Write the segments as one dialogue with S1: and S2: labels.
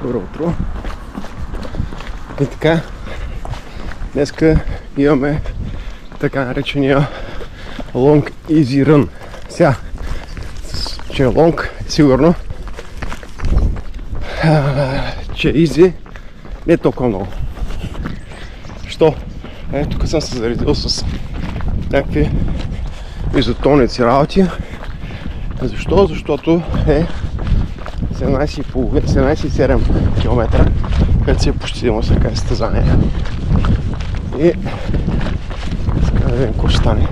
S1: Добро утро. И така, днеска имаме така наречения Long Easy Run. Сега, че е long, сигурно, че е easy, не е толкова много. Що? Тук съм се заредил с някакви изотонници работи. Защо? Защото е 17,7 км, където си е почти има сега състезание. И сега да видим какво ще стане.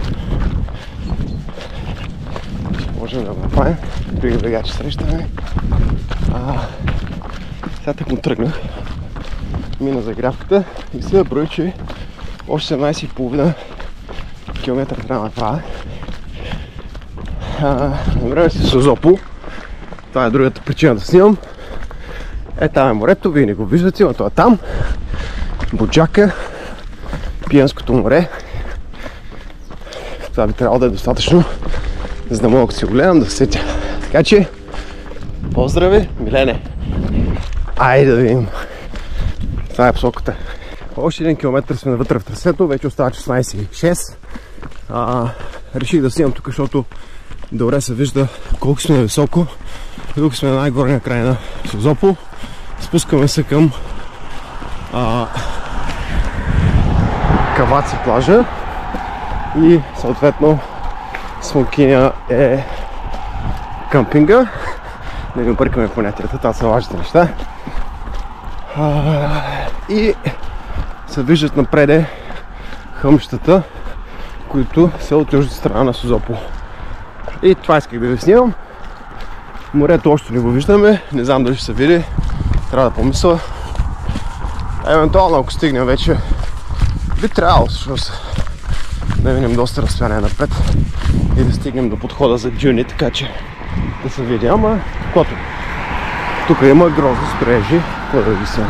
S1: Можем да го направим. Други бегачи срещаме. Сега так му тръгнах. Мина загрявката и се да брои, че още 17,5 км трябва да направя. Намираме си Созопол. Това е другата причина да снимам. Там е морето, вие не го виждате, но това е там. Буджака, Пиянското море. Това би трябвало да е достатъчно, за да мога да си го гледам, да се сетя. Така че, поздрави, Милене! Айде да видим. Това е посоката. Още 1 км сме навътре в трасето, вече остава 16,6. Реших да снимам тук, защото добре се вижда колко сме високо. Тук сме на най-горния край на Созопол. Спускаме се към Каваци плажа и съответно Смокиня е къмпинга. Не ми бъркаме понятията, това са важните неща. И се виждат напреде хъмщата, които са от южната страна на Созопол. И това исках да ви снимам. Морето още не го виждаме, не знам дали ще се види, трябва да помисля. Евентуално ако стигнем вече, би трябвало всъщност да минем доста разстояние напред и да стигнем до подхода за дюни, така че да се види, ама каквото. Тук има грозни строежи, какво да ги са.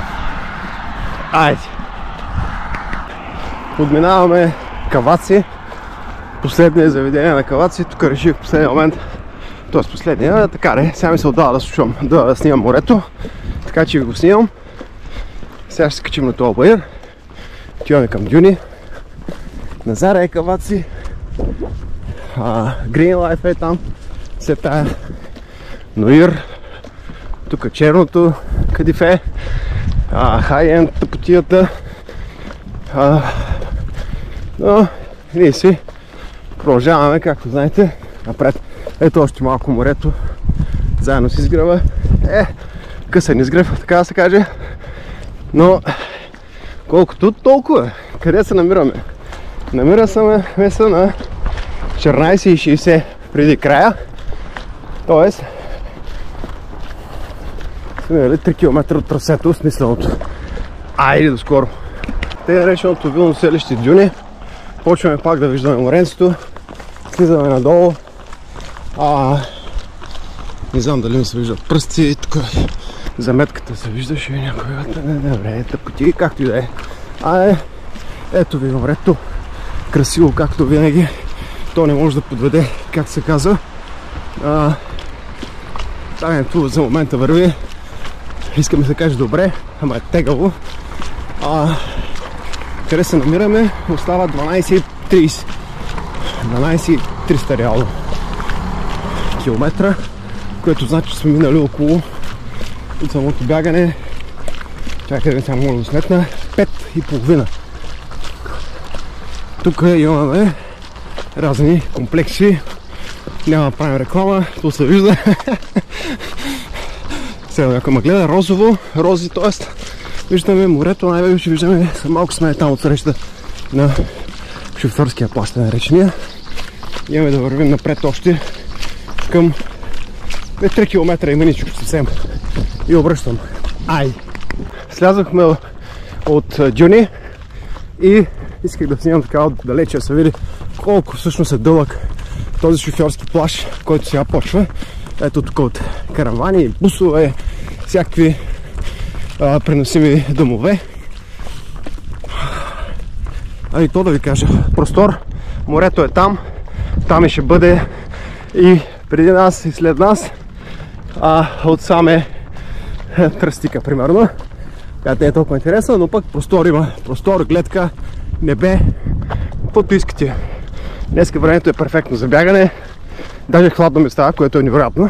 S1: Айде! Подминаваме Каваци, последния заведение на Каваци, тук реших в последния момент. Тоест последния, така де, сега ми се отдава да снимам морето, така че ви го снимам. Сега ще се качим на този баир, отиваме към дюни. Назара е Каваци, Green Life е там, след тая Ноир, тук черното кадифе, High-End тъпотията. Но ние си продължаваме, както знаете, напред. Ето още малко морето, заедно с изгрева. Късен изгрев, така да се каже. Но колкото толкова. Къде се намираме? Намира се меса на 14,60 преди края. Тоест сме 3 км от трасето, смисленото. Айде до скоро! Те нареченото вилно селище дюни. Почваме пак да виждаме моренцето. Слизаме надолу. Не знам дали ми се виждат пръсти. Тук заметката се виждаше някой. Добре, тъпоти, както и да е. Ето ви морето. Красиво, както винаги. То не може да подведе, как се казва. Тагането за момента върви. Искам да се каже добре, ама е тегаво. Къде се намираме? Остава 12,30. 12,300 реално километра, което значи, че сме минали около от самото бягане. Чакай да сега мога да сметна. 5,5. Тук имаме разни комплекси. Няма да правим реклама, то се вижда. Сега някой ме гледа, розово, рози, т.е. виждаме морето, най-вече виждаме, малко сме там от среща на шофьорския плащ, наречения. Имаме да вървим напред още към 3 км и маничко съвсем. И обръщам. Слязахме от дюни и исках да снимам така отдалече, да се види колко всъщност е дълъг този шофьорски плаж, който сега почва. Ето тук от каравани, бусове, всякакви преносими домове. То да ви кажа, простор, морето е там, там и ще бъде и преди нас и след нас. Отсам е тръстика, примерно. Която не е толкова интересна, но пък простор има. Простор, гледка, небе, каквото искате. Днеска времето е перфектно за бягане. Даже хладно ми става, което е невероятно.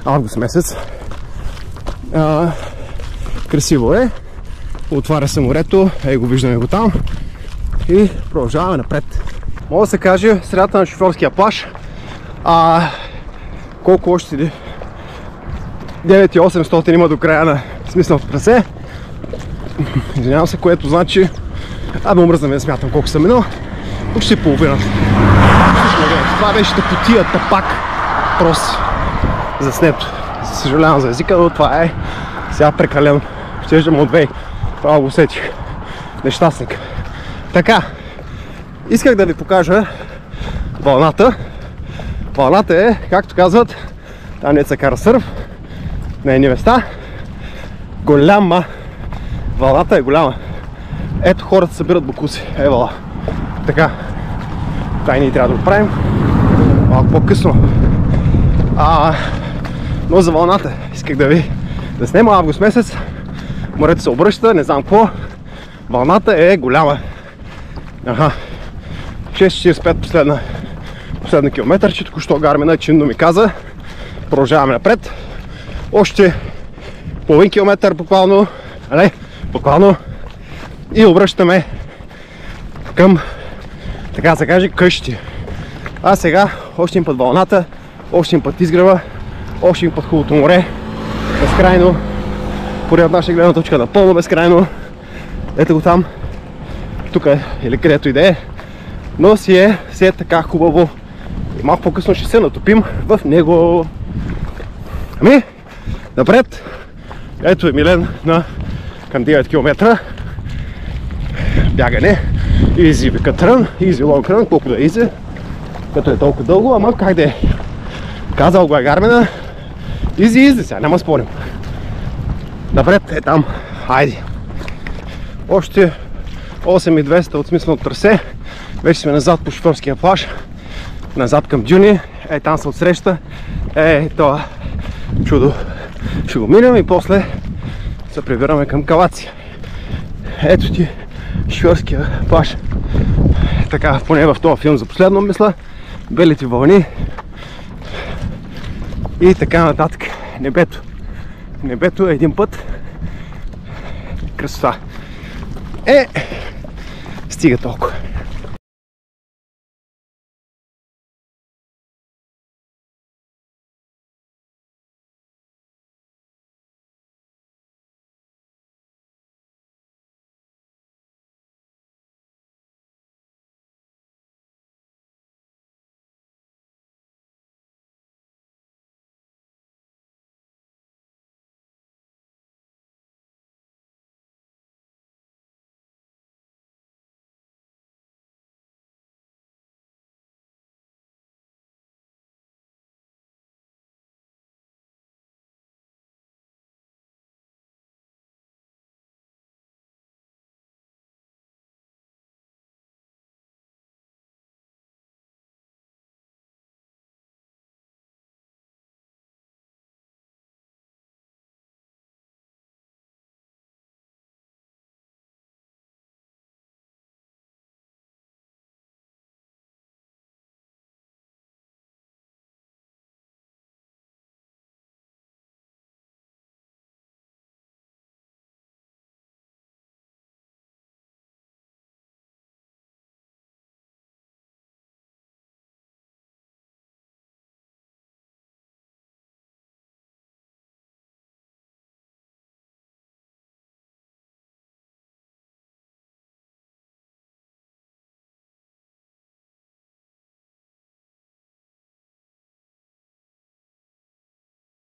S1: Август месец. Красиво е. Отваря се морето, го виждаме го там. И продължаваме напред. Мога да се каже средата на шофьорския плаж. Колко още 9800 има до края на смисленото трасе. Извинявам се, което значи омръзна ме да смятам колко съм минал. Почти половината. Това беше тъпотията пак. Просто заснето. Съжалявам за езика, но това е сега прекалено. Щеждам от вей. Това го усетих. Нещастник. Така. Исках да ви покажа вълната. Вълната е, както казват, там не се кара сърф на едни места. Голяма. Вълната е голяма. Ето хората събират бокуси. Вала. Така. Това и ние трябва да го правим. Малко по-късно. Но за вълната исках да ви да снема август месец. Морето се обръща, не знам какво. Вълната е голяма. 6.45 последна километър, че току-що Гармина чинно ми каза. Продължаваме напред. Още половин километър буквално. Буквално. И обръщаме към, така се каже, къщи. А сега още един път вълната, още един път изгрева, още един път хубавото море. Безкрайно. Поради от наша гледна точка напълно безкрайно. Ето го там. Тук е, или където и да е. Но си е така хубаво. И малко по-късно ще се натопим в него. Напред. Ето е Милен на към 9 км. Бягане. Easy cut run, easy long run, колко да е easy. Като е толкова дълго, ама как да е. Казал го е Гармина. Easy, сега няма спорим. Напред е там. Хайде. Още 8200 от смисленото трасе. Вече сме назад по шофьорския плаж. Назад към Дюни. Там се отсреща. Това чудо. Ще го минем и после се прибираме към Калаци. Ето ти шофьорския плаж. Така, поне в този филм за последно мисля. Белите вълни. И така нататък. Небето. Небето е един път. Красота. Стига толкова.